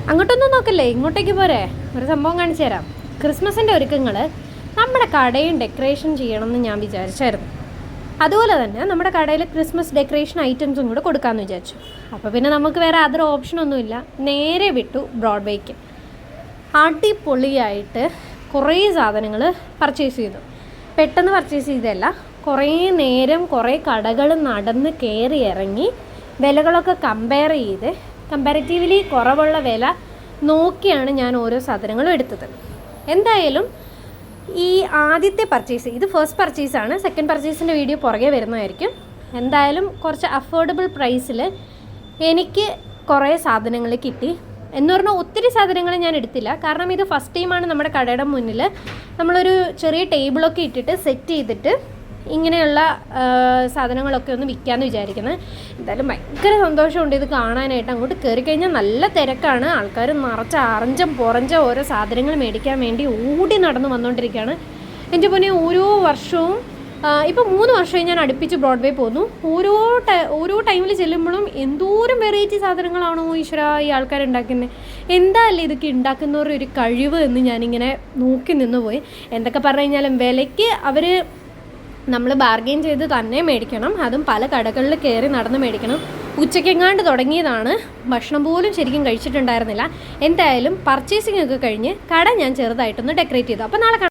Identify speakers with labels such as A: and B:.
A: അങ്ങോട്ടൊന്നും നോക്കല്ലേ, ഇങ്ങോട്ടേക്ക് പോരെ. ഒരു സംഭവം കാണിച്ചു തരാം. ക്രിസ്മസിൻ്റെ ഒരുക്കങ്ങൾ നമ്മുടെ കടയും ഡെക്കറേഷൻ ചെയ്യണമെന്ന് ഞാൻ വിചാരിച്ചായിരുന്നു. അതുപോലെ തന്നെ നമ്മുടെ കടയിൽ ക്രിസ്മസ് ഡെക്കറേഷൻ ഐറ്റംസും കൂടെ കൊടുക്കാമെന്ന് വിചാരിച്ചു. അപ്പോൾ പിന്നെ നമുക്ക് വേറെ അതർ ഓപ്ഷനൊന്നുമില്ല, നേരെ വിട്ടു ബ്രോഡ്വേക്ക്. അടിപൊളിയായിട്ട് കുറേ സാധനങ്ങൾ പർച്ചേസ് ചെയ്തു. പെട്ടെന്ന് പർച്ചേസ് ചെയ്തതല്ല, കുറേ നേരം കുറേ കടകൾ നടന്ന് കയറി ഇറങ്ങി വിലകളൊക്കെ കമ്പയർ ചെയ്ത് കമ്പാരിറ്റീവ്ലി കുറവുള്ള വില നോക്കിയാണ് ഞാൻ ഓരോ സാധനങ്ങളും എടുത്തത്. എന്തായാലും ഈ ആദ്യത്തെ പർച്ചേസ്, ഇത് ഫസ്റ്റ് പർച്ചേസാണ്. സെക്കൻഡ് പർച്ചേസിൻ്റെ വീഡിയോ പുറകെ വരുന്നതായിരിക്കും. എന്തായാലും കുറച്ച് അഫോർഡബിൾ പ്രൈസിൽ എനിക്ക് കുറേ സാധനങ്ങൾ കിട്ടി. എന്ന് പറഞ്ഞാൽ ഒത്തിരി സാധനങ്ങൾ ഞാൻ എടുത്തില്ല, കാരണം ഇത് ഫസ്റ്റ് ടൈമാണ് നമ്മുടെ കടയുടെ മുന്നിൽ നമ്മളൊരു ചെറിയ ടേബിളൊക്കെ ഇട്ടിട്ട് സെറ്റ് ചെയ്തിട്ട് ഇങ്ങനെയുള്ള സാധനങ്ങളൊക്കെ ഒന്ന് വിൽക്കാമെന്ന് വിചാരിക്കുന്നത്. എന്തായാലും ഭയങ്കര സന്തോഷമുണ്ട് ഇത് കാണാനായിട്ട്. അങ്ങോട്ട് കയറി കഴിഞ്ഞാൽ നല്ല തിരക്കാണ്. ആൾക്കാർ നിറച്ച് അറഞ്ചം പുറഞ്ചം ഓരോ സാധനങ്ങൾ മേടിക്കാൻ വേണ്ടി ഓടി നടന്ന് വന്നുകൊണ്ടിരിക്കുകയാണ്. എൻ്റെ പൊന്നെ, ഓരോ വർഷവും ഇപ്പോൾ 3 വർഷമായി ഞാൻ അടുപ്പിച്ച് ബ്രോഡ്വേ പോന്നു. ഓരോ ടൈമിൽ ചെല്ലുമ്പോഴും എന്തോരം വെറൈറ്റി സാധനങ്ങളാണോ ഈശ്വര ഈ ആൾക്കാർ ഉണ്ടാക്കുന്നത്. എന്താ അല്ലേ ഇതൊക്കെ ഉണ്ടാക്കുന്നവരുടെ ഒരു കഴിവ് എന്ന് ഞാനിങ്ങനെ നോക്കി നിന്ന് പോയി. എന്തൊക്കെ പറഞ്ഞു കഴിഞ്ഞാലും വിലയ്ക്ക് നമ്മൾ ബാർഗെയിൻ ചെയ്ത് തന്നെ മേടിക്കണം. അതും പല കടകളിൽ കയറി നടന്ന് മേടിക്കണം. ഉച്ചയ്ക്കെങ്ങാണ്ട് തുടങ്ങിയതാണ്, ഭക്ഷണം പോലും ശരിക്കും കഴിച്ചിട്ടുണ്ടായിരുന്നില്ല. എന്തായാലും പർച്ചേസിംഗ് ഒക്കെ കഴിഞ്ഞ് കട ഞാൻ ചെറുതായിട്ടൊന്ന് ഡെക്കറേറ്റ് ചെയ്തു. അപ്പോൾ നാളെ